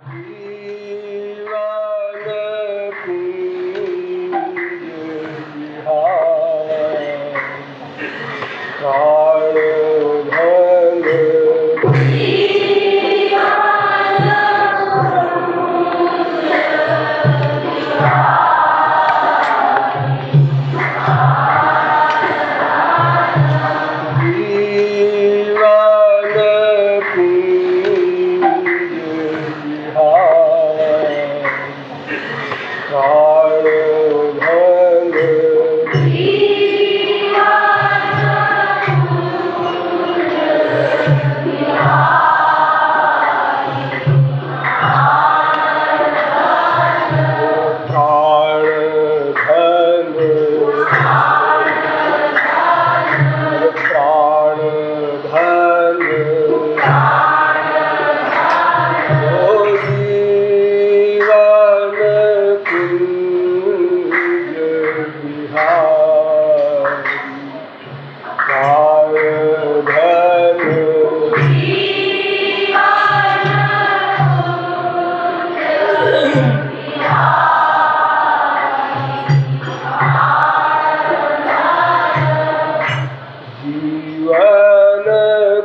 जीवन कुंज बिहार काल धन जीवन कुंज बिहार काल धन काल धन प्राण धन ओ जीवन कुंज बिहारी काल धन जीवन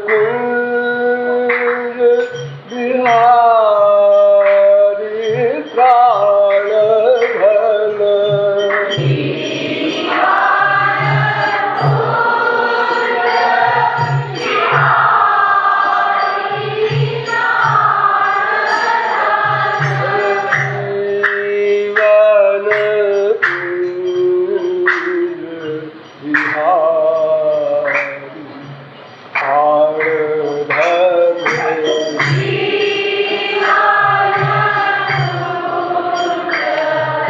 कुंज बिहारी प्राण धन जीवन कुंज बिहारी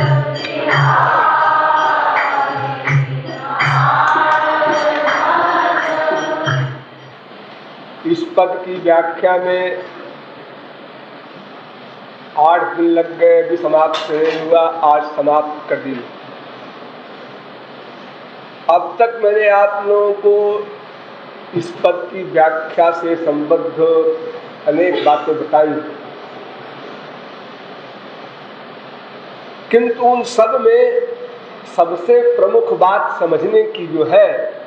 काल धन इस पद की व्याख्या में 8 दिन लग गए, अभी समाप्त नहीं हुआ, आज समाप्त कर दी। अब तक मैंने आप लोगों को इस पद की व्याख्या से संबद्ध अनेक बातें बताई, किंतु उन सब में सबसे प्रमुख बात समझने की जो है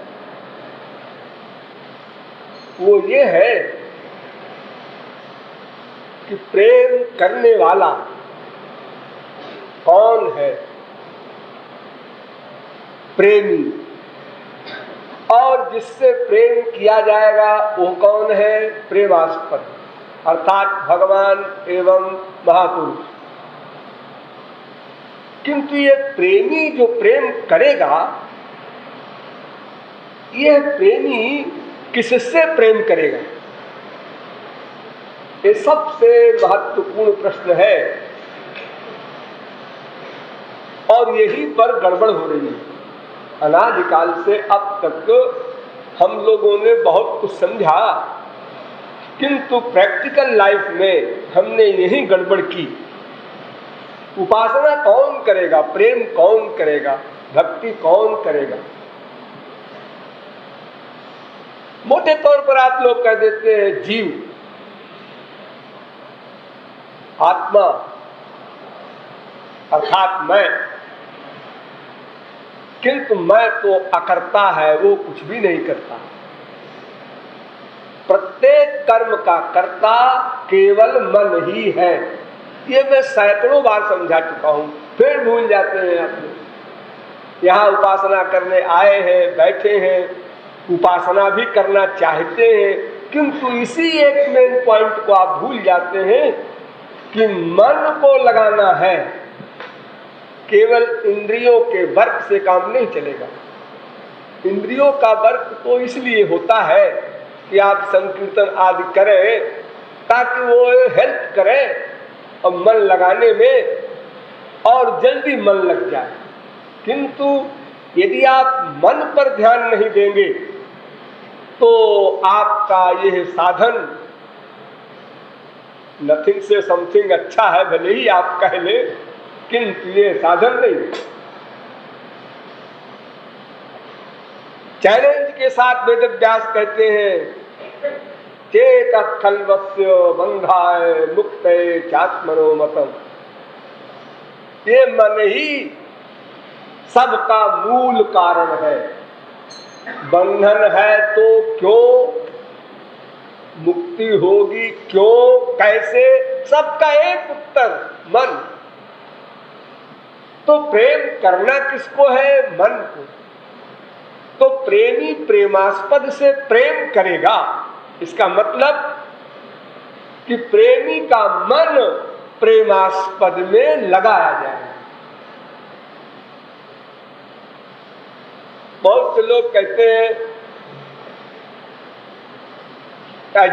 वो ये है कि प्रेम करने वाला कौन है, प्रेमी, और जिससे प्रेम किया जाएगा वो कौन है, प्रेमास्पद, अर्थात भगवान एवं महापुरुष। किंतु ये प्रेमी जो प्रेम करेगा, यह प्रेमी किससे प्रेम करेगा, ये सबसे महत्वपूर्ण प्रश्न है, और यही पर गड़बड़ हो रही है। अनादिकाल से अब तक हम लोगों ने बहुत कुछ समझा, किंतु प्रैक्टिकल लाइफ में हमने यही गड़बड़ की। उपासना कौन करेगा, प्रेम कौन करेगा, भक्ति कौन करेगा? मोटे तौर पर आप लोग कह देते हैं जीव, आत्मा अर्थात मैं, किंतु मैं तो अकर्ता है, वो कुछ भी नहीं करता। प्रत्येक कर्म का कर्ता केवल मन ही है। ये मैं सैकड़ों बार समझा चुका हूं, फिर भूल जाते हैं आप लोग। यहाँ उपासना करने आए हैं, बैठे हैं, उपासना भी करना चाहते हैं, किंतु इसी एक मेन पॉइंट को आप भूल जाते हैं कि मन को लगाना है। केवल इंद्रियों के वर्क से काम नहीं चलेगा। इंद्रियों का वर्क तो इसलिए होता है कि आप संकीर्तन आदि करें ताकि वो हेल्प करें और मन लगाने में, और जल्दी मन लग जाए। किंतु यदि आप मन पर ध्यान नहीं देंगे तो आपका यह साधन नथिंग से समथिंग अच्छा है, भले ही आप कह ले, किंतु ये साधन नहीं। चैलेंज के साथ वेद व्यास कहते हैं चेतः खल्वस्य बंधाय मुक्तये चात्मनो मतम। ये मन ही सबका मूल कारण है। बंधन है तो क्यों, मुक्ति होगी क्यों, कैसे, सबका एक उत्तर मन। तो प्रेम करना किसको है? मन को। तो प्रेमी प्रेमास्पद से प्रेम करेगा, इसका मतलब कि प्रेमी का मन प्रेमास्पद में लगाया जाए। बहुत से लोग कहते हैं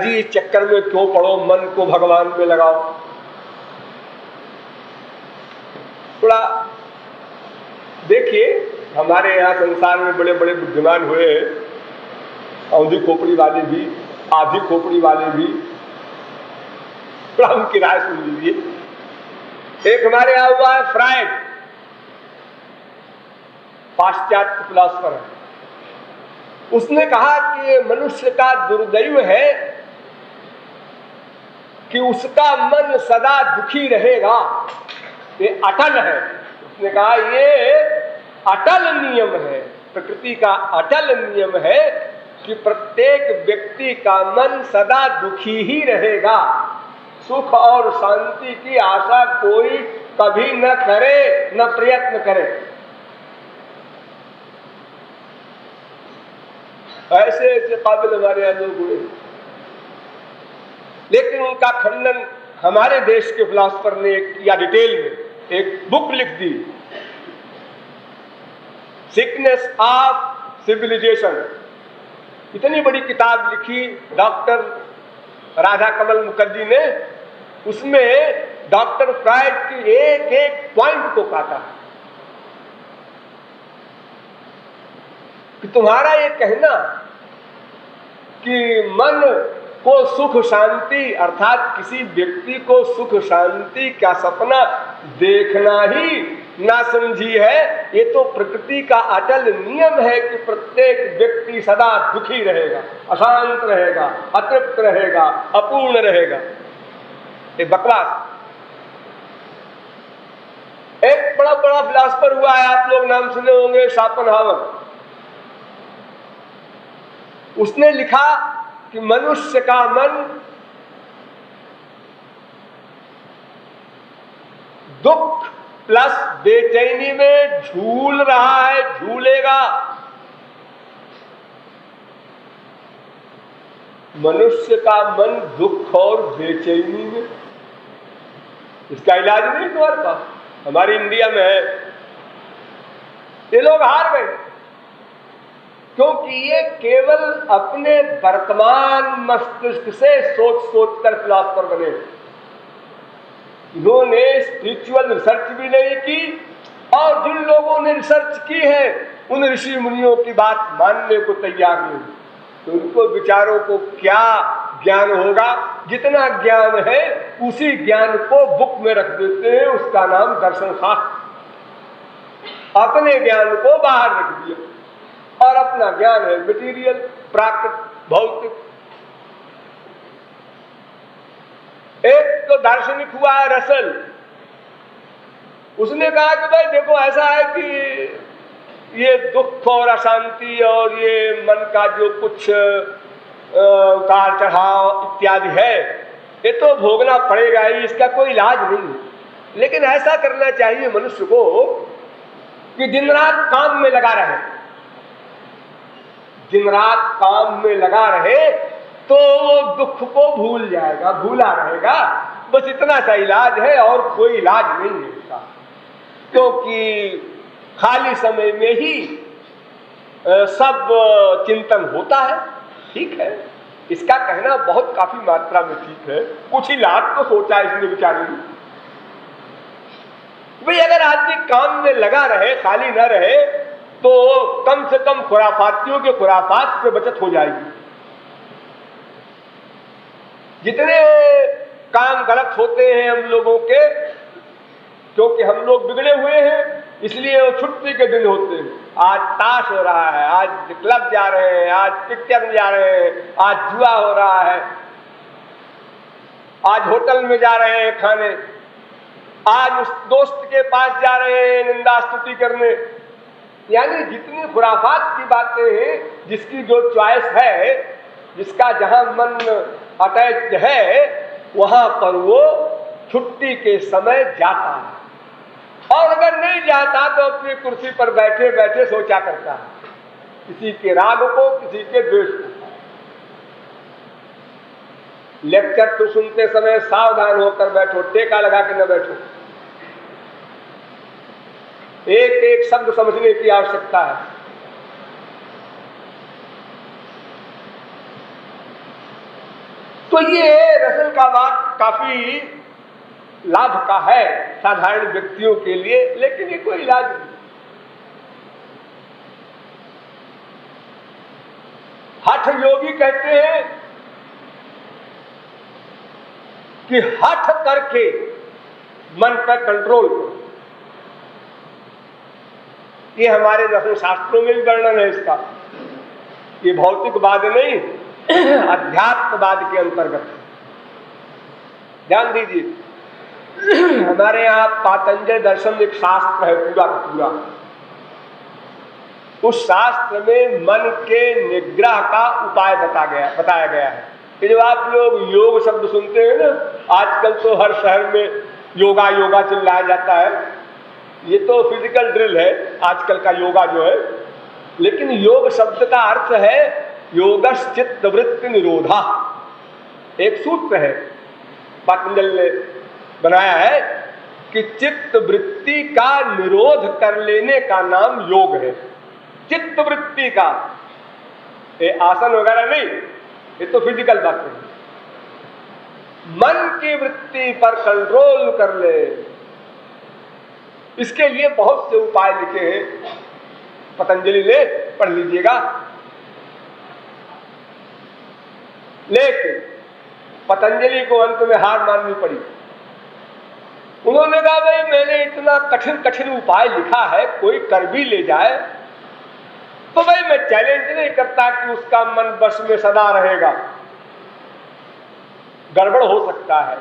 जी इस चक्कर में क्यों पड़ो, मन को भगवान में लगाओ। थोड़ा देखिए, हमारे यहाँ संसार में बड़े बड़े बुद्धिमान हुए हैं, औंधी खोपड़ी वाले भी, आधी खोपड़ी वाले भी। थोड़ा उनकी राय सुन लीजिए। एक हमारे यहाँ हुआ है फ्राइड, पाश्चात्य फिलॉसफर है। उसने कहा कि मनुष्य का दुर्दैव है कि उसका मन सदा दुखी रहेगा, ये अटल है। उसने कहा ये अटल नियम है, प्रकृति का अटल नियम है कि प्रत्येक व्यक्ति का मन सदा दुखी ही रहेगा। सुख और शांति की आशा कोई कभी न करे, न प्रयत्न करे। ऐसे ऐसे काबिल हमारे यहाँ लोग हुए, लेकिन उनका खंडन हमारे देश के फिलॉसफर ने किया। डिटेल में एक बुक लिख दी, सिकनेस ऑफ सिविलाइजेशन। इतनी बड़ी किताब लिखी डॉक्टर राधा कमल मुखर्जी ने। उसमें डॉक्टर फ्राइड की एक एक पॉइंट को काटा कि तुम्हारा ये कहना कि मन को सुख शांति, अर्थात किसी व्यक्ति को सुख शांति का सपना देखना ही ना समझी है, ये तो प्रकृति का अटल नियम है कि प्रत्येक व्यक्ति सदा दुखी रहेगा, अशांत रहेगा, अतृप्त रहेगा, अपूर्ण रहेगा। ये बकवास। एक बड़ा बड़ा फिलॉसफर हुआ है, आप लोग नाम सुने होंगे, शोपेनहावर। उसने लिखा कि मनुष्य का मन दुख प्लस बेचैनी में झूल रहा है, झूलेगा। मनुष्य का मन दुख और बेचैनी में, इसका इलाज नहीं तुम्हारे पास। हमारी इंडिया में है, ये लोग हार गए क्योंकि ये केवल अपने वर्तमान मस्तिष्क से सोच सोच कर फिलॉसफर बने। इन्होंने स्पिरिचुअल रिसर्च भी नहीं की, और जिन लोगों ने रिसर्च की है उन ऋषि मुनियों की बात मानने को तैयार नहीं। तो उनको विचारों को क्या ज्ञान होगा? जितना ज्ञान है उसी ज्ञान को बुक में रख देते हैं, उसका नाम दर्शन शास्त्र। अपने ज्ञान को बाहर रख दिया और अपना ज्ञान है मटीरियल, प्राकृत, भौतिक। एक तो दार्शनिक हुआ है रसल। उसने कहा कि भाई देखो, ऐसा है कि ये दुख और अशांति और ये मन का जो कुछ उतार चढ़ाव इत्यादि है, ये तो भोगना पड़ेगा ही, इसका कोई इलाज नहीं है। लेकिन ऐसा करना चाहिए मनुष्य को कि दिन रात काम में लगा रहे, दिन रात काम में लगा रहे तो वो दुख को भूल जाएगा, भूला रहेगा। बस इतना सा इलाज है और कोई इलाज नहीं है इसका। क्योंकि खाली समय में ही सब चिंतन होता है, ठीक है। इसका कहना बहुत काफी मात्रा में ठीक है। कुछ इलाज तो सोचा है इसने बेचारे ने। भाई अगर आदमी काम में लगा रहे, खाली न रहे, तो कम से कम खुराफातियों के खुराफात पे बचत हो जाएगी। जितने काम गलत होते हैं हम लोगों के, क्योंकि हम लोग बिगड़े हुए हैं, इसलिए वो छुट्टी के दिन होते हैं। आज ताश हो रहा है, आज क्लब जा रहे हैं, आज पिक्चर जा रहे हैं, आज जुआ हो रहा है, आज होटल में जा रहे हैं खाने, आज उस दोस्त के पास जा रहे हैं निंदा स्तुति करने। यानी जितनी खुराफात की बातें हैं, जिसकी जो चॉइस है, जिसका जहां मन अटैच है, वहां पर वो छुट्टी के समय जाता है। और अगर नहीं जाता तो अपनी कुर्सी पर बैठे बैठे सोचा करता है, किसी के राग को, किसी के द्वेष को। लेक्चर तो सुनते समय सावधान होकर बैठो, टेका लगा के न बैठो। एक एक शब्द समझने की आवश्यकता है। तो ये रसल का वाक्य काफी लाभ का है साधारण व्यक्तियों के लिए, लेकिन ये कोई इलाज नहीं। हठ योगी कहते हैं कि हठ करके मन पर कंट्रोल करो। ये हमारे दर्शन शास्त्रों में भी वर्णन है इसका। ये भौतिकवाद नहीं, अध्यात्मवाद के अंतर्गत। ध्यान दीजिए, हमारे यहाँ पातंजलि दर्शन एक शास्त्र है पूरा का पूरा। उस शास्त्र में मन के निग्रह का उपाय बताया गया है। कि जब आप लोग योग शब्द सुनते हैं ना, आजकल तो हर शहर में योगा योगा चिल्लाया जाता है। ये तो फिजिकल ड्रिल है आजकल का योगा जो है, लेकिन योग शब्द का अर्थ है योगश् चित्त वृत्ति निरोधा। एक सूत्र है पतंजलि ने बनाया है कि चित्त वृत्ति का निरोध कर लेने का नाम योग है। चित्त वृत्ति का, ये आसन वगैरह नहीं, ये तो फिजिकल बात है। मन की वृत्ति पर कंट्रोल कर ले, इसके लिए बहुत से उपाय लिखे हैं पतंजलि ने, पढ़ लीजिएगा। लेकिन पतंजलि को अंत में हार माननी पड़ी। उन्होंने कहा भाई मैंने इतना कठिन कठिन उपाय लिखा है, कोई कर भी ले जाए तो भाई मैं चैलेंज नहीं करता कि उसका मन बस में सदा रहेगा, गड़बड़ हो सकता है।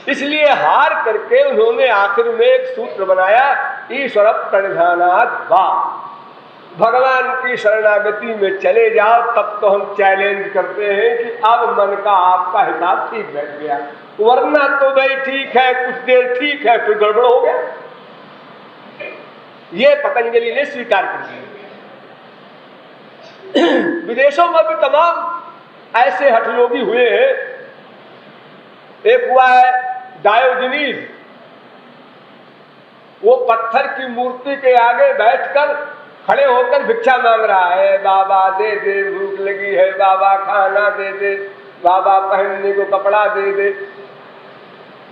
इसलिए हार करके उन्होंने आखिर में एक सूत्र बनाया, ईश्वर प्रणिधानात् वा। भगवान की शरणागति में चले जाओ, तब तो हम चैलेंज करते हैं कि अब मन का आपका हिसाब ठीक बैठ गया, वरना तो भाई ठीक है, कुछ देर ठीक है, फिर गड़बड़ हो गया। ये पतंजलि ने स्वीकार कर दिया। विदेशों में भी तमाम ऐसे हठयोगी हुए हैं। एक हुआ है डायोजनीज, वो पत्थर की मूर्ति के आगे बैठकर खड़े होकर भिक्षा मांग रहा है, बाबा दे दे, भूख लगी है, बाबा खाना दे दे, बाबा पहनने को कपड़ा दे दे।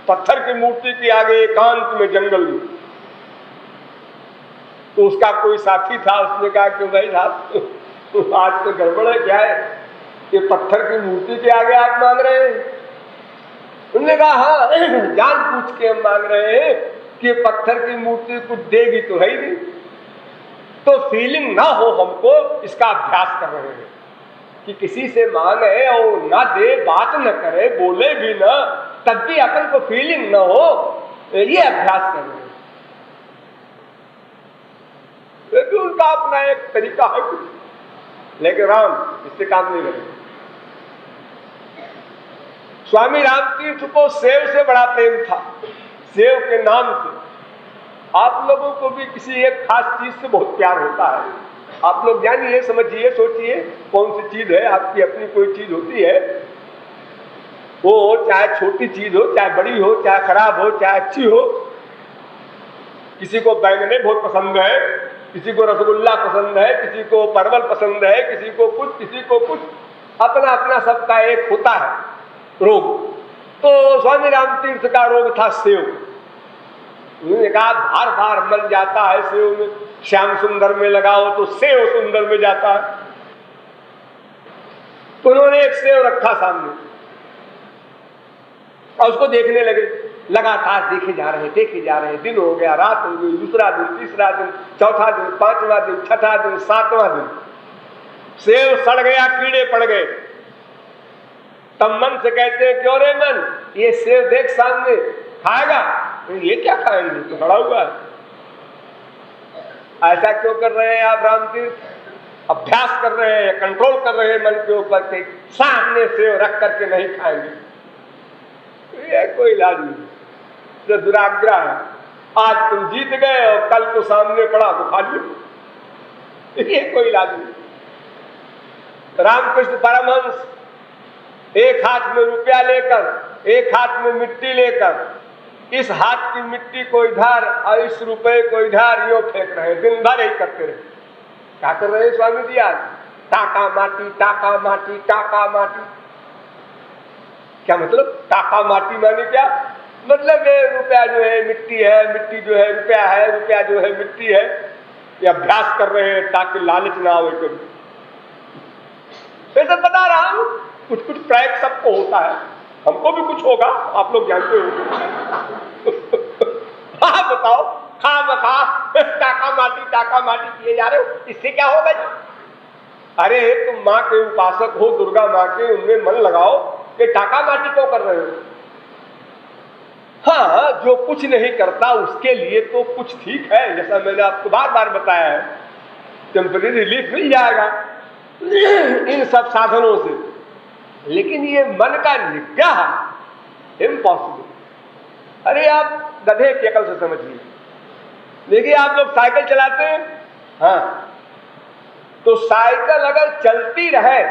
पत्थर की मूर्ति के आगे एकांत में जंगल में। तो उसका कोई साथी था, उसने कहा कि भाई साहब आज तो गड़बड़ है, क्या है ये पत्थर की मूर्ति के आगे आप मांग रहे हैं? उन्होंने कहा हाँ, जान पूछ के हम मांग रहे हैं कि पत्थर की मूर्ति कुछ देगी तो है ही नहीं, तो फीलिंग ना हो हमको, इसका अभ्यास कर रहे हैं कि किसी से मांगे और ना दे, बात न करे, बोले भी ना, तब भी अपन को फीलिंग ना हो, ये अभ्यास कर रहे हैं। लेकिन उनका अपना एक तरीका है, लेकिन राम इससे काम नहीं करेगा। स्वामी रामतीर्थ को सेव से बड़ा प्रेम था, सेव के नाम से। आप लोगों को भी किसी एक खास चीज से बहुत प्यार होता है। आप लोग जानिए, समझिए, सोचिए कौन सी चीज है आपकी अपनी। कोई चीज होती है, वो चाहे छोटी चीज हो, चाहे बड़ी हो, चाहे खराब हो, चाहे अच्छी हो। किसी को बैंगने बहुत पसंद है, किसी को रसगुल्ला पसंद है, किसी को परवल पसंद है, किसी को कुछ, किसी को कुछ। अपना अपना सबका एक होता है रोग। तो स्वामी रामतीर्थ का रोग था सेव। उन्होंने कहा बार बार मन जाता है सेव में, श्याम सुंदर में लगाओ तो सेव सुंदर में जाता है। तो उन्होंने एक सेव रखा सामने और उसको देखने लगे। लगातार देखे जा रहे हैं। दिन हो गया, रात हो गई, दूसरा दिन, तीसरा दिन, चौथा दिन, पांचवा दिन, छठा दिन, सातवां दिन। सेव सड़ गया, कीड़े पड़ गए। तब मन से कहते हैं क्यों रे मन, ये सेब देख सामने, खाएगा? ये क्या खाएंगे, तो बड़ा हुआ है। ऐसा क्यों कर रहे हैं आप रामतीर्थ? अभ्यास कर रहे हैं, कंट्रोल कर रहे हैं मन के ऊपर के सामने सेब रख करके नहीं खाएंगे। ये कोई इलाज नहीं, जो दुराग्रह है। आज तुम जीत गए और कल को सामने पड़ा तो खा लियो, ये कोई इलाज नहीं। रामकृष्ण परमहंस एक हाथ में रुपया लेकर, एक हाथ में मिट्टी लेकर, इस हाथ की मिट्टी को इधर और इस रुपए को इधर यो फेंक रहे हैं, दिन भर यही करते रहे। क्या कर रहे हैं स्वामी जी आज? टाका माटी, टाका माटी, टाका माटी। क्या मतलब टाका माटी माने क्या? मतलब ये रुपया जो है मिट्टी है, मिट्टी जो है रुपया है, रुपया जो है मिट्टी है। ये अभ्यास कर रहे हैं ताकि लालच ना हो कभी। तो बता रहा हूं, कुछ कुछ प्रयोग सबको होता है, हमको भी कुछ होगा, आप लोग जानते हो। हाँ बताओ, खा मखा टाका माटी किए जा रहे हो, इससे क्या होगा जी? अरे तुम माँ के उपासक हो, दुर्गा माँ के, उनमें मन लगाओ, ये टाका माटी क्यों कर रहे हो? हाँ, जो कुछ नहीं करता उसके लिए तो कुछ ठीक है, जैसा मैंने आपको बार बार बताया है, टेम्परेरी रिलीफ मिल जाएगा इन सब साधनों से। लेकिन ये मन का निग्रह इम्पॉसिबल। अरे आप गधे की अकल से समझिए। देखिए आप लोग साइकिल चलाते हैं, हाँ, तो साइकिल अगर चलती रहे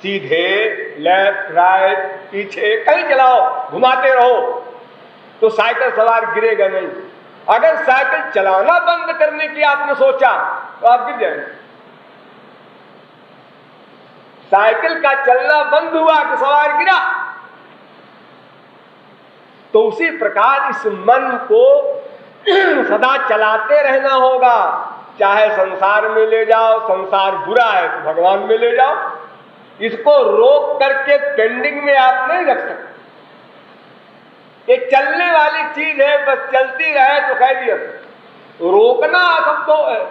सीधे, लेफ्ट राइट, पीछे कहीं चलाओ, घुमाते रहो, तो साइकिल सवार गिरेगा नहीं। अगर साइकिल चलाना बंद करने की आपने सोचा तो आप गिर जाएंगे। साइकिल का चलना बंद हुआ कि सवार गिरा। तो उसी प्रकार इस मन को सदा चलाते रहना होगा। चाहे संसार में ले जाओ, संसार बुरा है तो भगवान में ले जाओ, इसको रोक करके पेंडिंग में आप नहीं रख सकते। ये चलने वाली चीज है, बस चलती रहे तो खैरियत। रोकना असंभव है।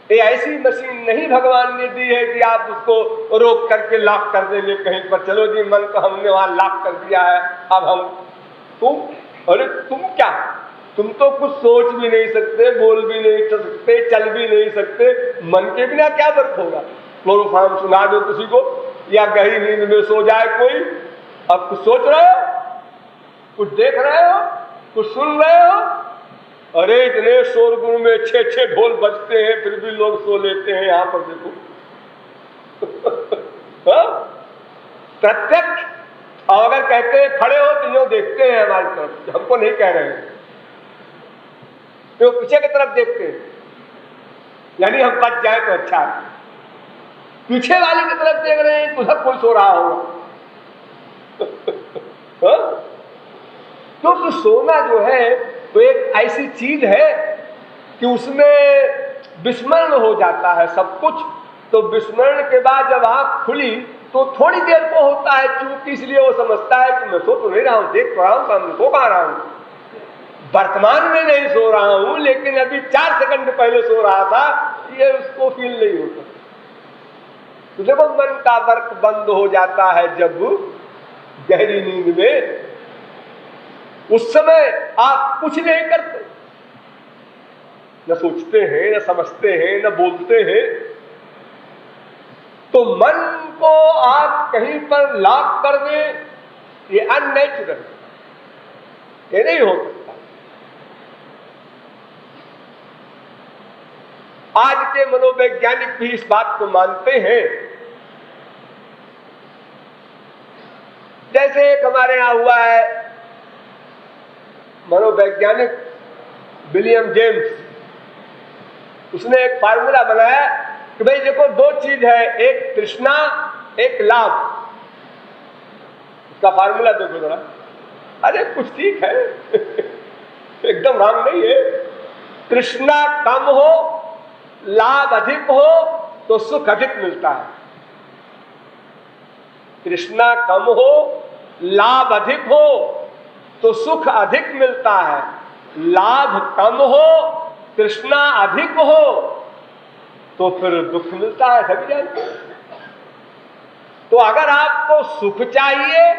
ये ऐसी मशीन नहीं भगवान ने दी है कि आप उसको रोक करके लॉक कर देंगे कहीं पर, चलो जी मन को हमने वहां लॉक कर दिया है, अब हम तुम, अरे तुम क्या, तुम तो कुछ सोच भी नहीं सकते, बोल भी नहीं सकते, चल भी नहीं सकते, मन के बिना क्या वर्क होगा? क्लोरोफॉर्म सुना दो किसी को, या गहरी नींद में सो जाए कोई, अब कुछ सोच रहे हो, कुछ देख रहे हो, कुछ सुन रहे हो? अरे इतने शोरगुल में 6 ढोल बजते हैं फिर भी लोग सो लेते हैं। यहां पर देखो प्रत्यक्ष। और अगर कहते हैं खड़े हो तो यूं देखते हैं हमारी तरफ, हमको नहीं कह रहे हैं, तो पीछे की तरफ देखते हैं, यानी हम बच जाए तो अच्छा है। पीछे वाले की तरफ देख रहे हैं, उधर कोई सो रहा होगा। तो सोना जो है तो एक ऐसी चीज है कि उसमें विस्मरण हो जाता है सब कुछ। तो विस्मरण के बाद जब आंख खुली तो थोड़ी देर को होता है चूक, इसलिए वो समझता है कि मैं सो तो नहीं रहा हूं, देख रहा हूं सामने, सो कहां रहा हूं, वर्तमान में नहीं सो रहा हूं, लेकिन अभी 4 सेकंड पहले सो रहा था, ये उसको फील नहीं होता। तो देखो मन का वर्क बंद हो जाता है जब गहरी नींद में, उस समय आप कुछ नहीं करते, न सोचते हैं, न समझते हैं, न बोलते हैं। तो मन को आप कहीं पर लॉक कर दें, ये अननेचुरल, ये नहीं हो सकता। आज के मनोवैज्ञानिक भी इस बात को मानते हैं। जैसे एक हमारे यहां हुआ है मनोवैज्ञानिक विलियम जेम्स, उसने एक फार्मूला बनाया कि भाई देखो 2 चीज है, एक तृष्णा एक लाभ। उसका फार्मूला देखो जरा, अरे कुछ ठीक है एकदम रॉन्ग नहीं है। तृष्णा कम हो, लाभ अधिक हो तो सुख अधिक मिलता है। तृष्णा कम हो, लाभ अधिक हो तो सुख अधिक मिलता है। लाभ कम हो, तृष्णा अधिक हो तो फिर दुख मिलता है, सभी जानते हैं। तो अगर आपको सुख चाहिए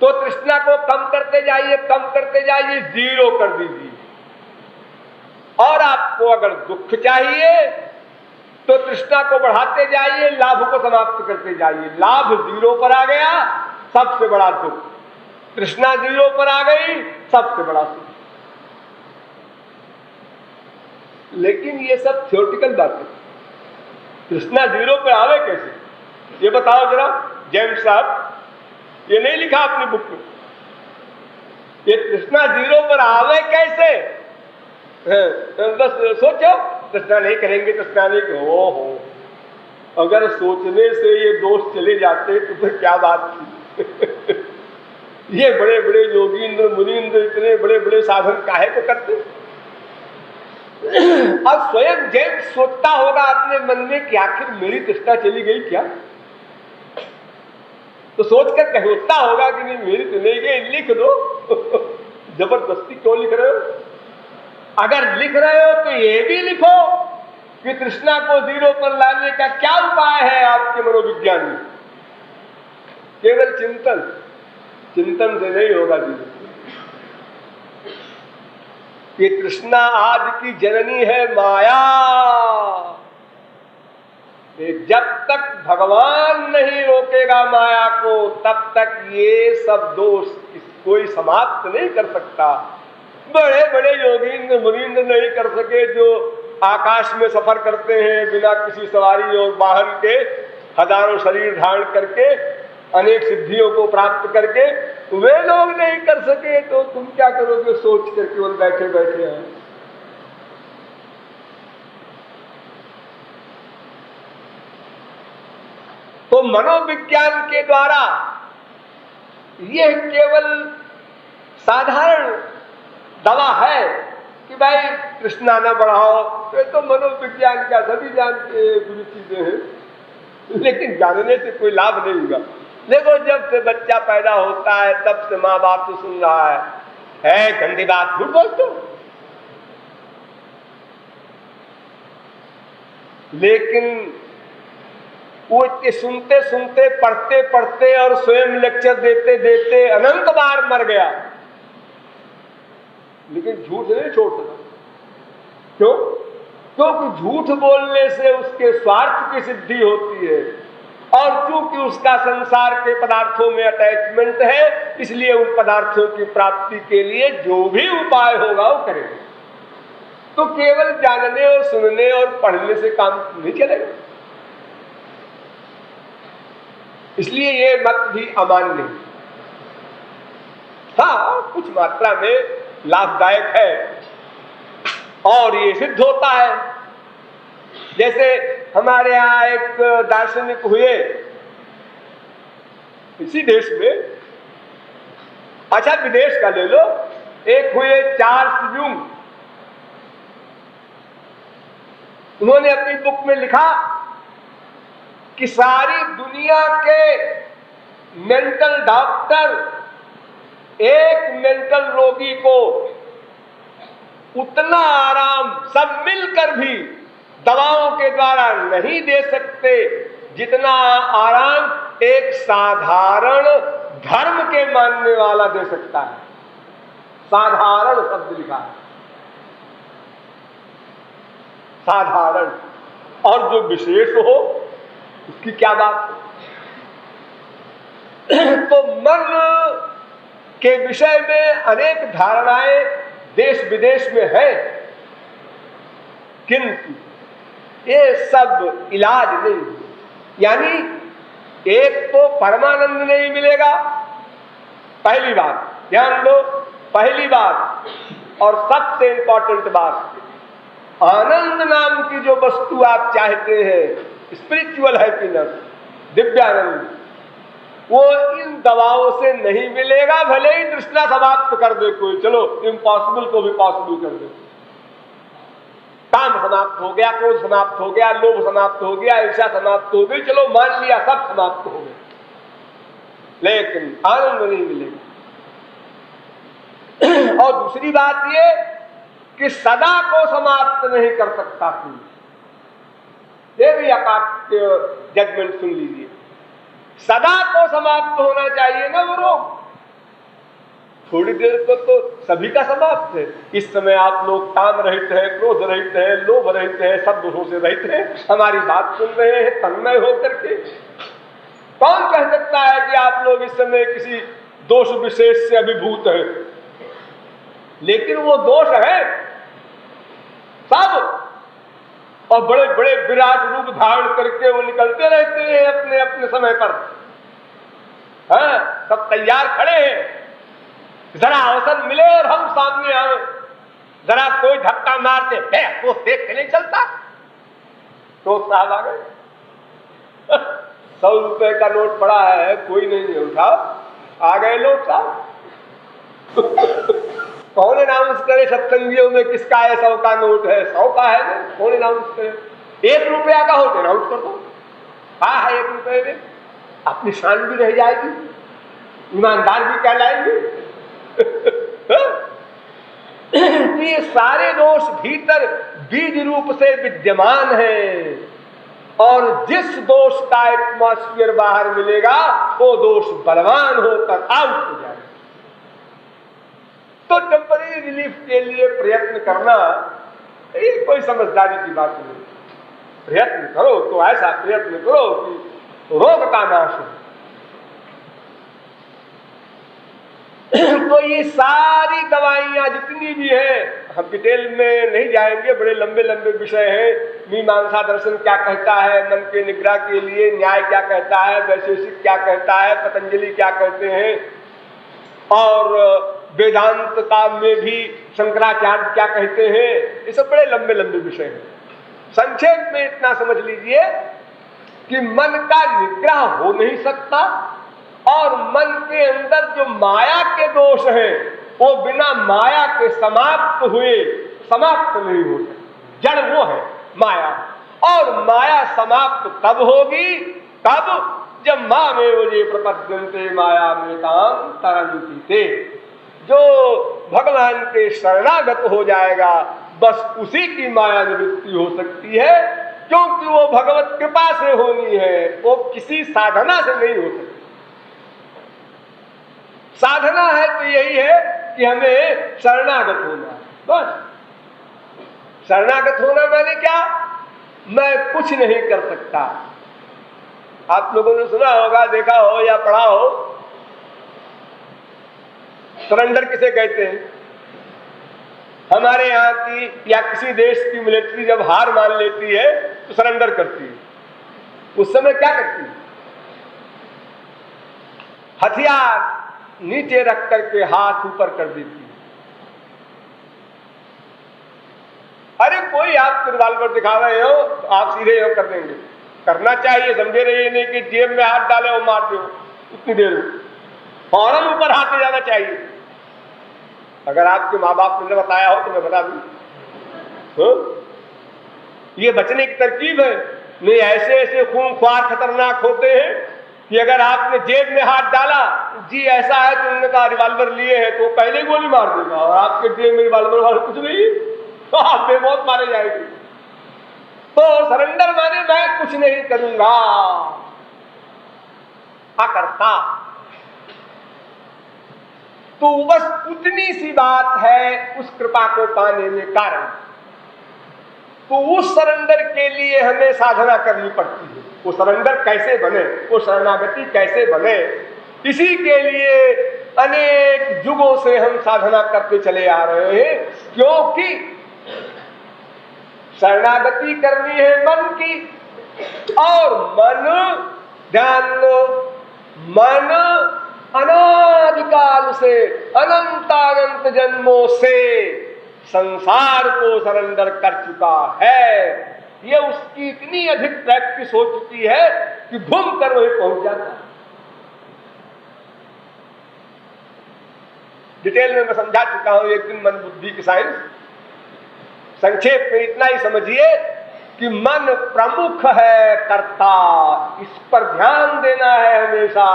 तो तृष्णा को कम करते जाइए, कम करते जाइए, 0 कर दीजिए। और आपको अगर दुख चाहिए तो तृष्णा को बढ़ाते जाइए, लाभ को समाप्त करते जाइए। लाभ 0 पर आ गया, सबसे बड़ा दुख। तृष्णा 0 पर आ गई, सबसे बड़ा सुख। लेकिन ये सब थ्योरेटिकल बात है। तृष्णा 0 पर आवे कैसे, ये बताओ जरा जेम्स साहब। ये नहीं लिखा अपनी बुक में। ये तृष्णा 0 पर आवे कैसे? बस सोचो, तृष्णा नहीं करेंगे, तृष्णा नहीं। हो अगर सोचने से ये दोष चले जाते तो फिर क्या बात थी। ये बड़े बड़े योगींद्र मुनींद्र इतने बड़े बड़े साधन काहे को करते? अब स्वयं जैन सोचता होगा अपने मन में कि आखिर मेरी तृष्णा चली गई क्या, तो सोचकर कहता होगा कि नहीं मेरी तो नहीं गई, लिख दो। जबरदस्ती क्यों लिख रहे हो? अगर लिख रहे हो तो ये भी लिखो कि तृष्णा को 0 पर लाने का क्या उपाय है आपके मनोविज्ञान में। केवल चिंतन, चिंतन से नहीं होगा जीवन। ये तृष्णा आज की जननी है माया। जब तक भगवान नहीं रोकेगा माया को, तब तक ये सब दोष कोई समाप्त नहीं कर सकता। बड़े बड़े योगींद्र मुनींद्र नहीं कर सके, जो आकाश में सफर करते हैं बिना किसी सवारी और वाहन के, हजारों शरीर धारण करके, अनेक सिद्धियों को प्राप्त करके, वे लोग नहीं कर सके तो तुम क्या करोगे सोच कर केवल बैठे बैठे हैं। तो मनोविज्ञान के द्वारा यह केवल साधारण दवा है कि भाई तृष्णा न बढ़ाओ, तो मनोविज्ञान का सभी जानते हैं, बुरी चीजें हैं, लेकिन जानने से कोई लाभ नहीं होगा। देखो जब से बच्चा पैदा होता है तब से माँ बाप से सुन रहा है गंदी बात, झूठ बोलते हो। लेकिन वो इतने सुनते सुनते, पढ़ते पढ़ते और स्वयं लेक्चर देते देते अनंत बार मर गया, लेकिन झूठ नहीं छोड़ सका। क्यों? क्योंकि झूठ बोलने से उसके स्वार्थ की सिद्धि होती है, और क्योंकि उसका संसार के पदार्थों में अटैचमेंट है, इसलिए उन पदार्थों की प्राप्ति के लिए जो भी उपाय होगा वो करेगा। तो केवल जानने और सुनने और पढ़ने से काम नहीं चलेगा। इसलिए ये मत भी अमान्य है। हाँ, कुछ मात्रा में लाभदायक है और ये सिद्ध होता है। जैसे हमारे यहाँ एक दार्शनिक हुए इसी देश में, अच्छा विदेश का ले लो, एक हुए चार्ल्स यूंग। उन्होंने अपनी बुक में लिखा कि सारी दुनिया के मेंटल डॉक्टर एक मेंटल रोगी को उतना आराम सब मिलकर भी दवाओं के द्वारा नहीं दे सकते जितना आराम एक साधारण धर्म के मानने वाला दे सकता है। साधारण शब्द लिखा है, साधारण, और जो विशेष हो उसकी क्या बात है। तो मन के विषय में अनेक धारणाएं देश विदेश में है, किंतु ये सब इलाज नहीं। यानी एक तो परमानंद नहीं मिलेगा, पहली बात ध्यान दो, पहली बात और सबसे इंपॉर्टेंट बात, आनंद नाम की जो वस्तु आप चाहते हैं, स्पिरिचुअल हैप्पीनेस, दिव्यानंद, वो इन दवाओं से नहीं मिलेगा। भले ही तृष्णा समाप्त कर दे कोई, चलो इम्पॉसिबल को भी पॉसिबल कर दे, काम समाप्त हो गया, क्रोध समाप्त हो गया, लोभ समाप्त हो गया, ईर्ष्या समाप्त हो गई, चलो मान लिया सब समाप्त हो गया, लेकिन आनंद नहीं मिलेगा। और दूसरी बात ये कि सदा को समाप्त नहीं कर सकता कोई। ये भी अकाट्य जजमेंट सुन लीजिए। सदा को समाप्त होना चाहिए ना वो रोग। थोड़ी देर को तो सभी का समाप्त है। इस समय आप लोग काम रहित हैं, क्रोध रहित हैं, लोभ रहित हैं, सब दोषों से रहित हैं, हमारी बात सुन रहे हैं तन्मय होकर के। कौन कह सकता है कि आप लोग इस समय किसी दोष विशेष से अभिभूत हैं? लेकिन वो दोष है सब, और बड़े बड़े विराट रूप धारण करके वो निकलते रहते हैं अपने अपने समय पर। हाँ, सब तैयार खड़े हैं, जरा अवसर मिले और हम सामने आए, जरा कोई धक्का मारते तो देख के नहीं चलता। तो साहब आ गए, 100 रुपए का नोट पड़ा है, कोई नहीं उठाओ, आ गए लोग साहब। कौन अनाउंस करे सत्संगियों में किसका है 100 का नोट है? 100 का है ना, कौन अनाउंस करे? 1 रुपया का हो तो अनाउंस कर दो, हाँ है 1 रुपये में, अपनी शान भी रह जाएगी, ईमानदार भी कहलाएंगे। ये सारे दोष भीतर बीज रूप से विद्यमान है, और जिस दोष का एटमॉस्फेयर बाहर मिलेगा वो दोष बलवान होकर आउट हो जाएगा। तो टेम्पररी रिलीफ के लिए प्रयत्न करना ये कोई समझदारी की बात नहीं। प्रयत्न करो तो ऐसा प्रयत्न करो कि रोग का नाश हो। तो ये सारी दवाइयां जितनी भी हैं, हम डिटेल में नहीं जाएंगे, बड़े लंबे लंबे विषय हैं। मीमांसा दर्शन क्या कहता है मन के निग्रह के लिए, न्याय क्या कहता है, वैशेषिक क्या कहता है, पतंजलि क्या कहते हैं, और वेदांत का में भी शंकराचार्य क्या कहते हैं, ये सब बड़े लंबे लंबे विषय हैं। संक्षेप में इतना समझ लीजिए कि मन का निग्रह हो नहीं सकता, और मन के अंदर जो माया के दोष हैं वो बिना माया के समाप्त हुए समाप्त नहीं होते। जड़ वो है माया, और माया समाप्त तब होगी तब जब माँ में वो ये प्रपद्यन्ते माया में काम तरंती थे, जो भगवान के शरणागत हो जाएगा बस उसी की माया निवृत्ति हो सकती है, क्योंकि वो भगवत कृपा से होनी है, वो किसी साधना से नहीं हो सकती। साधना है तो यही है कि हमें शरणागत होना है, बस। शरणागत होना माने क्या? मैं कुछ नहीं कर सकता। आप लोगों ने सुना होगा, देखा हो या पढ़ा हो, सरेंडर किसे कहते हैं? हमारे यहाँ की या किसी देश की मिलिट्री जब हार मान लेती है तो सरेंडर करती है। उस समय क्या करती है? हथियार नीचे रख करके हाथ ऊपर कर देती है। अरे कोई आप रिवाल्वर दिखा रहे हो तो आप सीधे हो कर देंगे। करना चाहिए, समझे रहिए, नहीं कि जेब में हाथ डाले और मार दो उतनी देर में, फौरन ऊपर हाथ ले जाना चाहिए। अगर आपके माँ बाप ने बताया हो तो मैं बता दूं, ये बचने की तरकीब है। नहीं, ऐसे ऐसे खूंखार खतरनाक होते हैं कि अगर आपने जेब में हाथ डाला, जी ऐसा है कि उन्होंने कहा रिवाल्वर लिए हैं, तो पहले गोली मार देगा, और आपके जेब में रिवाल्वर वाला कुछ नहीं तो आप बेमौत मारे जाएंगे। तो सरेंडर माने मैं कुछ नहीं करूंगा, अकर्ता। तो बस उतनी सी बात है उस कृपा को पाने में कारण। तो उस सरेंडर के लिए हमें साधना करनी पड़ती है। वो सरेंडर कैसे बने, वो शरणागति कैसे बने, इसी के लिए अनेक युगों से हम साधना करते चले आ रहे हैं। क्योंकि शरणागति करनी है मन की, और मन, ध्यान लो, मन अनादिकाल से, अनंतानंत जन्मों से संसार को सरेंडर कर चुका है। ये उसकी इतनी अधिक प्रैक्टिस हो चुकी है कि घूम कर वहीं पहुंच जाता है। डिटेल में मैं समझा चुका हूं एक दिन मन बुद्धि की साइंस। संक्षेप में इतना ही समझिए कि मन प्रमुख है कर्ता, इस पर ध्यान देना है हमेशा।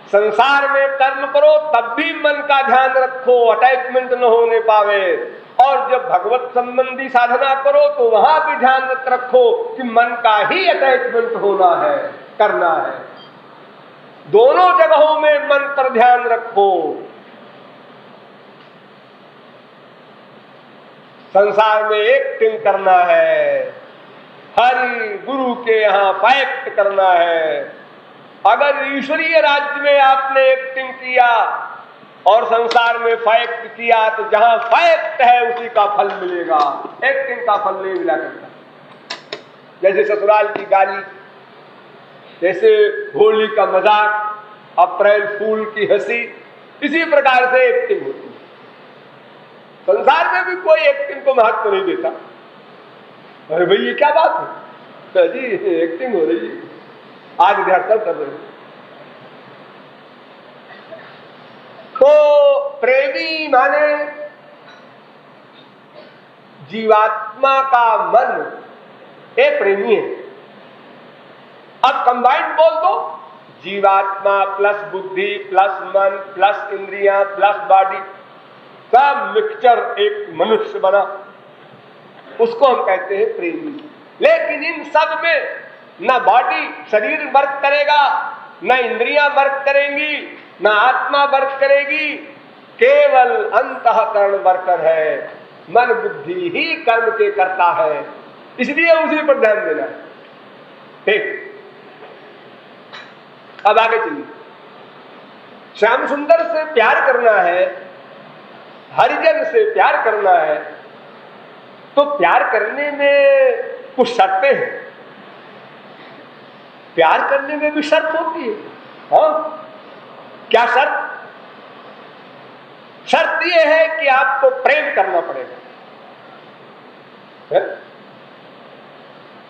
संसार में कर्म करो तब भी मन का ध्यान रखो, अटैचमेंट न होने पावे। और जब भगवत संबंधी साधना करो तो वहां भी ध्यान रखो कि मन का ही अटैचमेंट होना है, करना है। दोनों जगहों में मन पर ध्यान रखो। संसार में एक्टिंग करना है, हरि गुरु के यहाँ फैक्ट करना है। अगर ईश्वरीय राज्य में आपने एक्टिंग किया और संसार में फैक्ट किया तो जहां फैक्ट है उसी का फल मिलेगा, एक्टिंग का फल नहीं मिला करता। जैसे ससुराल की गाली, जैसे होली का मजाक, अप्रैल फूल की हंसी, इसी प्रकार से एक्टिंग होती है। संसार में भी कोई एक्टिंग को महत्व नहीं देता। अरे भाई ये क्या बात है, जी एक्टिंग हो रही है, आज रिहर्सल कर रहे हैं। तो प्रेमी माने जीवात्मा का मन, ये प्रेमी है। अब कंबाइंड बोल दो, जीवात्मा प्लस बुद्धि प्लस मन प्लस इंद्रियां प्लस बॉडी, सब मिक्सचर एक मनुष्य बना, उसको हम कहते हैं प्रेमी। लेकिन इन सब में न बॉडी शरीर वर्क करेगा, न इंद्रियां वर्क करेंगी, न आत्मा वर्क करेगी, केवल अंतःकरण वर्कर है। मन बुद्धि ही कर्म के करता है, इसलिए उसी पर ध्यान देना है। ठीक, अब आगे चलिए। श्याम सुंदर से प्यार करना है, हरिजन से प्यार करना है, तो प्यार करने में कुछ शर्तें हैं। प्यार करने में भी शर्त होती है। हाँ, क्या शर्त? शर्त यह है कि आपको प्रेम करना पड़ेगा। है?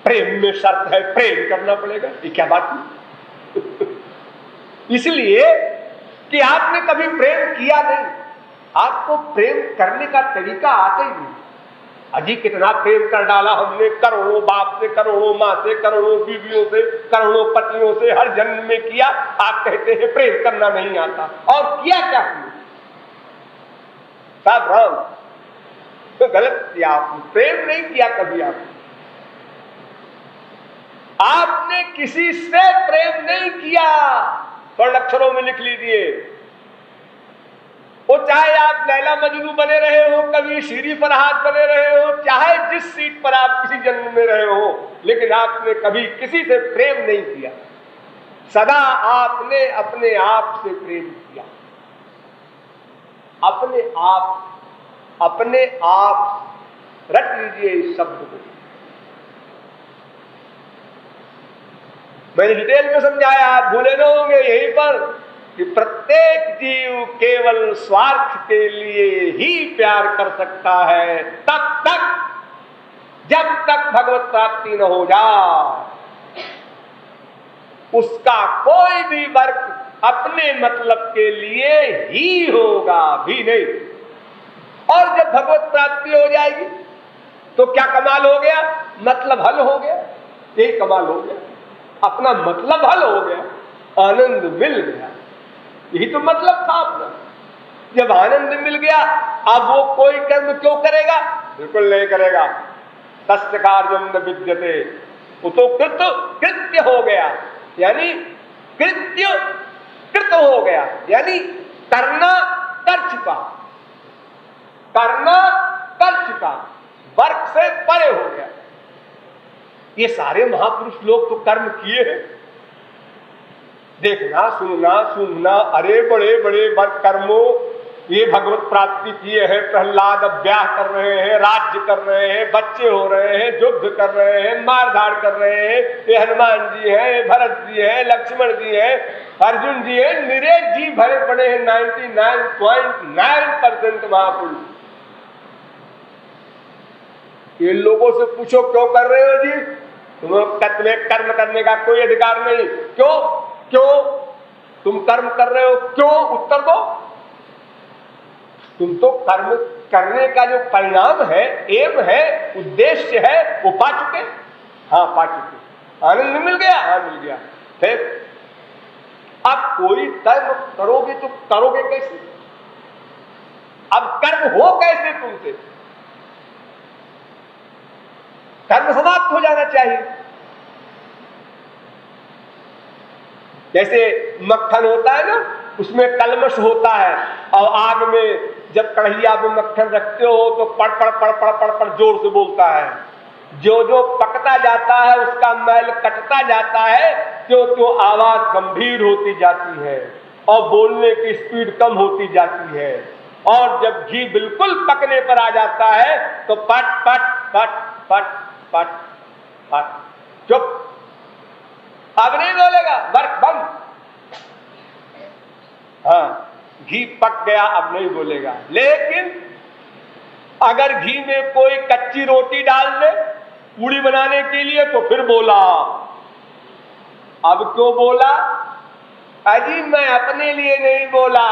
प्रेम में शर्त है, प्रेम करना पड़ेगा, ये क्या बात है? इसलिए कि आपने कभी प्रेम किया नहीं, आपको प्रेम करने का तरीका आता ही नहीं। अजी कितना प्रेम कर डाला हमने, करोड़ों बाप से, करोड़ों माँ से, करोड़ों बीवियों से, करोड़ों पत्नियों से हर जन्म में किया, आप कहते हैं प्रेम करना नहीं आता। और किया क्या हमने? सब रॉन्ग, तो गलत किया आपने, प्रेम नहीं किया कभी आपने किसी से प्रेम नहीं किया। स्वर्ण अक्षरों में लिख लीजिए, वो चाहे आप लैला मजनू बने रहे हो, कभी शीरी फरहाद बने रहे हो, चाहे जिस सीट पर आप किसी जन्म में रहे हो, लेकिन आपने कभी किसी से प्रेम नहीं किया। सदा आपने अपने आप से प्रेम किया। अपने आप रट लीजिए इस शब्द को। मैंने डिटेल में समझाया, आप भूले न होंगे यहीं पर, कि प्रत्येक जीव केवल स्वार्थ के लिए ही प्यार कर सकता है, तब तक जब तक भगवत प्राप्ति न हो जाए। उसका कोई भी वर्क अपने मतलब के लिए ही होगा, भी नहीं। और जब भगवत प्राप्ति हो जाएगी तो क्या कमाल हो गया? मतलब हल हो गया, यही कमाल हो गया। अपना मतलब हल हो गया, आनंद मिल गया, यही तो मतलब था अपना। जब आनंद मिल गया, अब वो कोई कर्म क्यों करेगा? बिल्कुल नहीं करेगा। तस्य कार्यं न विद्यते, वो तो कृत्य हो गया, यानी कृत्य कृत हो गया, यानी करना कर चुका, करना कर चुका, वर्क से परे हो गया। ये सारे महापुरुष लोग तो कर्म किए हैं, देखना सुनना सूंघना, अरे बड़े बड़े कर्मों, ये भगवत प्राप्ति किए हैं। प्रहलाद अब ब्याह कर रहे हैं, राज्य कर रहे हैं, बच्चे हो रहे हैं, युद्ध कर रहे हैं, मारधाड़ कर रहे हैं। ये हनुमान जी हैं, भरत जी हैं, लक्ष्मण जी हैं, अर्जुन जी हैं, निरे जी भरे पड़े हैं। 99.9% महापुरुष। ये लोगों से पूछो क्यों कर रहे हो जी? तुम्हें कर्म करने का कोई अधिकार नहीं। क्यों तुम कर्म कर रहे हो? क्यों? उत्तर दो। तुम तो कर्म करने का जो परिणाम है, एम है, उद्देश्य है, वो पा चुके। हाँ पा चुके, आनंद मिल गया, हाँ मिल गया। फिर अब कोई कर्म करोगे तो करोगे कैसे? अब कर्म हो कैसे तुमसे? कर्म समाप्त हो जाना चाहिए। जैसे मक्खन होता है ना, उसमें कलमश होता है, और आग में जब कढ़ैया में मक्खन रखते हो तो पड़ पड़ पड़ पड़ पड़ पड़ जोर से बोलता है। जो जो पकता जाता है उसका मैल कटता जाता है, क्यों क्यों आवाज गंभीर होती जाती है और बोलने की स्पीड कम होती जाती है। और जब घी बिल्कुल पकने पर आ जाता है तो पट पट पट पट पट पट, चुप, अब नहीं बोलेगा, वर्क बंद। हाँ, घी पक गया, अब नहीं बोलेगा। लेकिन अगर घी में कोई कच्ची रोटी डाल दे पूड़ी बनाने के लिए तो फिर बोला। अब क्यों बोला? अजी मैं अपने लिए नहीं बोला,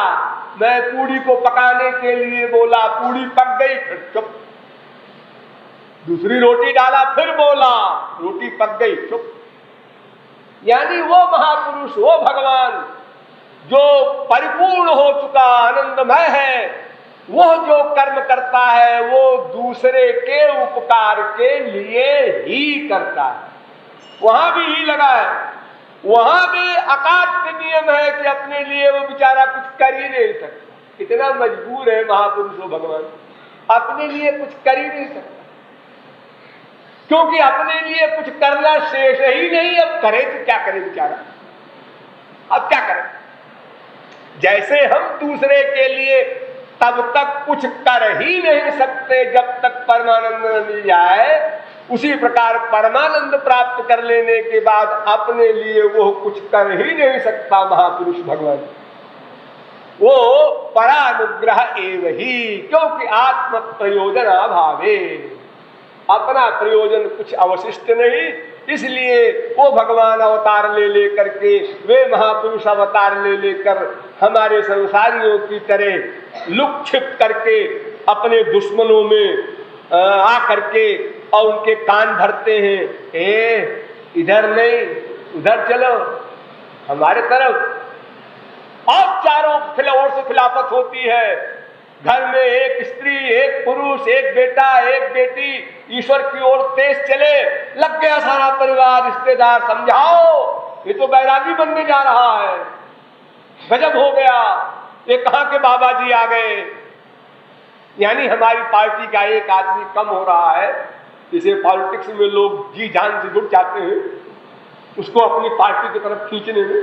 मैं पूड़ी को पकाने के लिए बोला। पूड़ी पक गई, फिर चुप। दूसरी रोटी डाला, फिर बोला, रोटी पक गई, चुप। यानी वो महापुरुष, वो भगवान जो परिपूर्ण हो चुका, आनंदमय है, वो जो कर्म करता है वो दूसरे के उपकार के लिए ही करता है। वहां भी ही लगा है, वहां भी अकाट्य नियम है कि अपने लिए वो बेचारा कुछ कर ही नहीं सकता। इतना मजबूर है महापुरुष वो भगवान, अपने लिए कुछ कर ही नहीं सकता, क्योंकि अपने लिए कुछ करना शेष ही नहीं। अब करे तो क्या करे बेचारा, अब क्या करे? जैसे हम दूसरे के लिए तब तक कुछ कर ही नहीं सकते जब तक परमानंद न मिल जाए, उसी प्रकार परमानंद प्राप्त कर लेने के बाद अपने लिए वो कुछ कर ही नहीं सकता महापुरुष भगवान। वो परानुग्रह एव ही, क्योंकि आत्म प्रयोजन अभावे, अपना प्रयोजन कुछ अवशिष्ट नहीं, इसलिए वो भगवान अवतार ले लेकर के, वे महापुरुष अवतार ले लेकर हमारे संसारियों की तरह लुक छिप करके अपने दुश्मनों में आ करके और उनके कान भरते हैं। इधर नहीं, उधर चलो, हमारे तरफ। और चारों ओर से खिलाफत होती है। घर में एक स्त्री, एक पुरुष, एक बेटा, एक बेटी, ईश्वर की ओर तेज चले, लग गया सारा परिवार, रिश्तेदार, समझाओ ये तो बैरागी बनने जा रहा है, गजब हो गया, ये कहां के बाबा जी आ गए। यानी हमारी पार्टी का एक आदमी कम हो रहा है, जिसे पॉलिटिक्स में लोग जी जान से जुड़ जाते हैं, उसको अपनी पार्टी की तरफ खींचने में।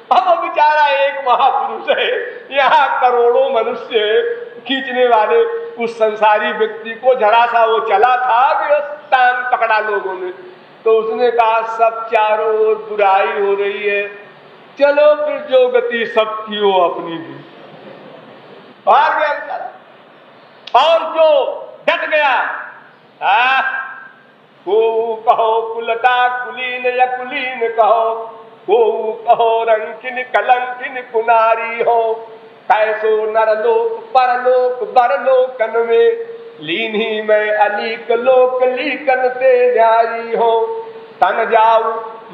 अब बेचारा एक महापुरुष है, यहाँ करोड़ों मनुष्य खींचने वाले, उस संसारी व्यक्ति को जरा सा वो चला था कि टांग पकड़ा लोगों ने, तो उसने कहा सब चारों ओर बुराई हो रही है, चलो फिर जो गति सबकी हो अपनी भी। भाग गया बेचारा। और जो डट गया, को कहो कुलटा कुलीन या कुलीन कहो, को कहो रंकिन कलंकिन कुनारी हो, कैसो नरलोक परलोक बरलोकन में, लीनी में अलीक लोक लीकन ते न्यारी हो। तन जाऊ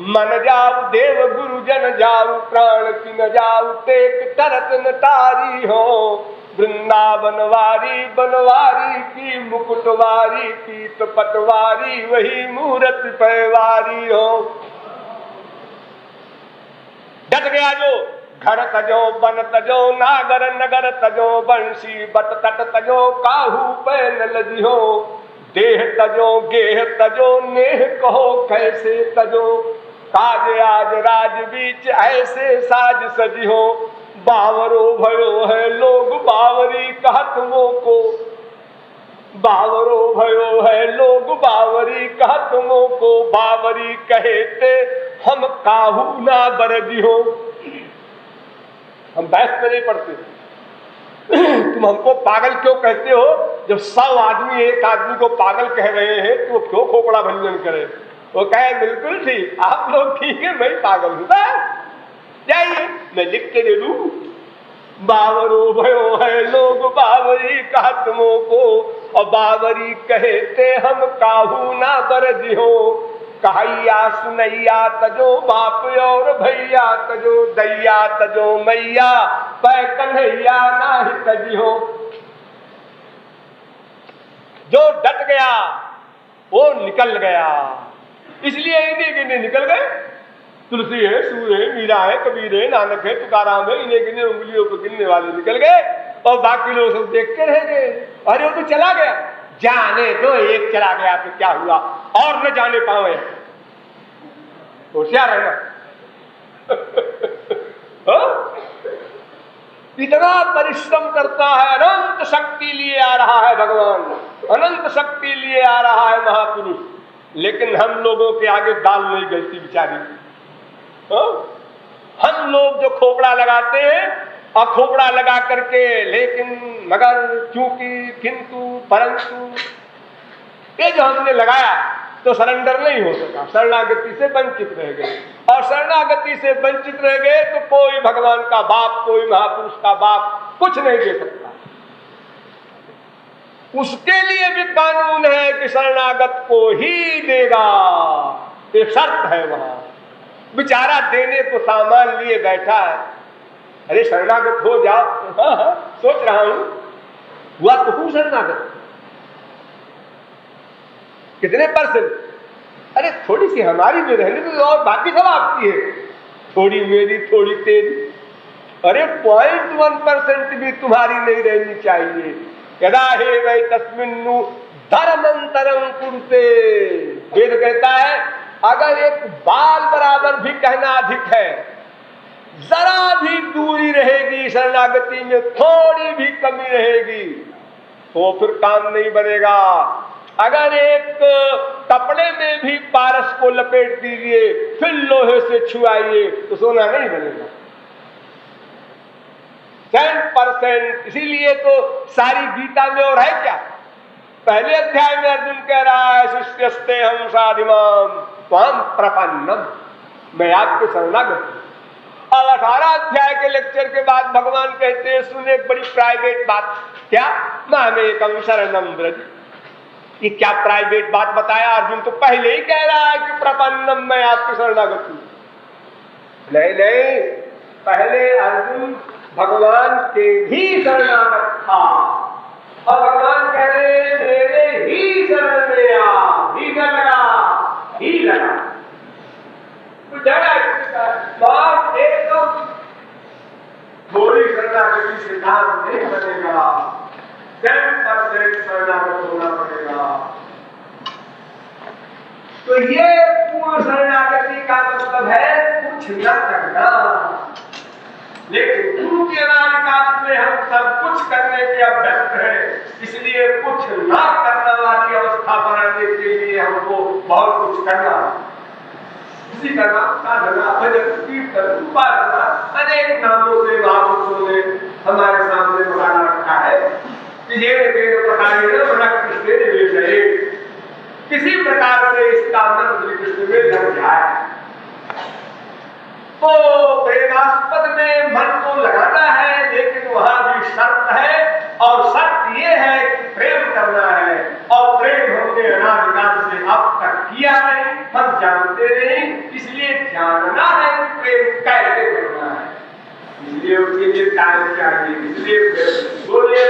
मन जाऊ देव गुरु जन जाऊ, प्राण की न जाऊ टेक तरत न तारी हो। वृंदावन वारी बनवारी की मुकुटवारी, पीत पटवारी वही मूरत पैवारी हो। डट गया जो, घर तजो बन तजो नागर नगर तजो, बंशी बट तट तजो काहू पैन लजियो। देह तजो गेह तजो नेह कहो कैसे तजो, काज आज राज बीच ऐसे साज सजियो। बावरो भयो है लोग बावरी कहत मोको, बावरो भयो है लोग बावरी कहत मोको, बावरी कहते हम काहू ना बरजियो। हम बहस में नहीं पढ़ते, तुम हमको पागल क्यों कहते हो? जब 100 आदमी एक आदमी को पागल कह रहे हैं तो क्यों खोपड़ा भंजन करे? वो कहे बिल्कुल ठीक, आप लोग ठीक है, मैं पागल हूं, जाइए मैं लिख के दे दूं। बावरो भयो है लोग बावरी कहत मोको, और बावरी कहते हम काहू ना बरजियो। कहैया सुनैया तजो बाप और भैया तजो, दैया तजो मैया पै कन्हैया नाही तजियो। जो डट गया वो निकल गया, इसलिए इन्हीं निकल गए। तुलसी है, सूर है, मीरा है, कबीर है, नानक है, तुकाराम है, इन्हें गिने उंगलियों पर गिनने वाले निकल गए और बाकी लोग सब देखते रह गए। अरे वो तो चला गया, जाने दो, एक चला गया तो क्या हुआ, और न जाने पावे, होशियार है ना। इतना परिश्रम करता है, अनंत शक्ति लिए आ रहा है भगवान, अनंत शक्ति लिए आ रहा है महापुरुष, लेकिन हम लोगों के आगे दाल नहीं गलती बेचारी। हम लोग जो खोपड़ा लगाते हैं और खोपड़ा लगा करके, लेकिन मगर क्योंकि किंतु परंतु, ये जो हमने लगाया तो सरेंडर नहीं हो सका, शरणागति से वंचित रह गए, और शरणागति से वंचित रह गए तो कोई भगवान का बाप, कोई महापुरुष का बाप कुछ नहीं दे सकता। उसके लिए भी कानून है कि शरणागत को ही देगा, एक शर्त है वहां। बेचारा देने को सामान लिए बैठा है, अरे शरणागत हो जाओ, हाँ, सोच रहा हूं, हुआ तो हूं शरणागत, कितने परसेंट, अरे थोड़ी सी हमारी भी रहने तो, और बाकी सब आपकी है, थोड़ी मेरी थोड़ी तेरी, अरे 0.1% भी तुम्हारी नहीं रहनी चाहिए। यदा हे वै तस्मिन्नु धर्मंतरं कुरुते, वेद कहता है अगर एक बाल बराबर भी कहना अधिक है, जरा भी दूरी रहेगी शरणागति में, थोड़ी भी कमी रहेगी तो फिर काम नहीं बनेगा। अगर एक कपड़े में भी पारस को लपेट दीजिए, फिर लोहे से छुआइए तो सोना नहीं बनेगा। 10%। इसीलिए तो सारी गीता में और है क्या, पहले अध्याय में अर्जुन कह रहा है शिष्यस्ते हम साधिमाम त्वाम प्रपन्नम, मैं आपके शरणागत हूं। और 18 अध्याय के लेक्चर के बाद भगवान कहते हैं सुने एक बड़ी प्राइवेट बात, क्या, मामेकं शरणं व्रज। ये क्या प्राइवेट बात बताया, अर्जुन तो पहले ही कह रहा है कि प्रपन्नम, मैं आपके शरणागत हूं। नहीं नहीं, पहले अर्जुन भगवान के ही शरणागत था, और भगवान कह रहे मेरे ही शरण में आ, ही न लगा, ही लगा तो बात एकदम थोड़ी शरणागति से काम नहीं बनेगा, 10% शरणागत होना पड़ेगा। तो ये पूर्ण शरणागति का मतलब है कुछ न करना, लेकिन गुरु के अनादिकाल में हम सब कुछ करने के अभ्यस्त हैं, इसलिए कुछ ना करने वाली अवस्था बनाने के लिए हमको बहुत कुछ करना, इसी का नाम साधना, भजन, कीर्तन, उपासना, अनेक नामों से महापुरुषों ने हमारे सामने बना रखा है कि ये किसी प्रकार से इसका मन श्री कृष्ण में लग जाए। तो प्रेमास्पद में मन को लगाना है, लेकिन वहां भी शर्त है, और शर्त ये है कि प्रेम करना है, और प्रेम हमने अनादिकाल से अब तक किया नहीं, हम जानते नहीं, इसलिए जानना है कि प्रेम कैसे करना है, इसलिए उसके लिए टाइम चाहिए, इसलिए बोले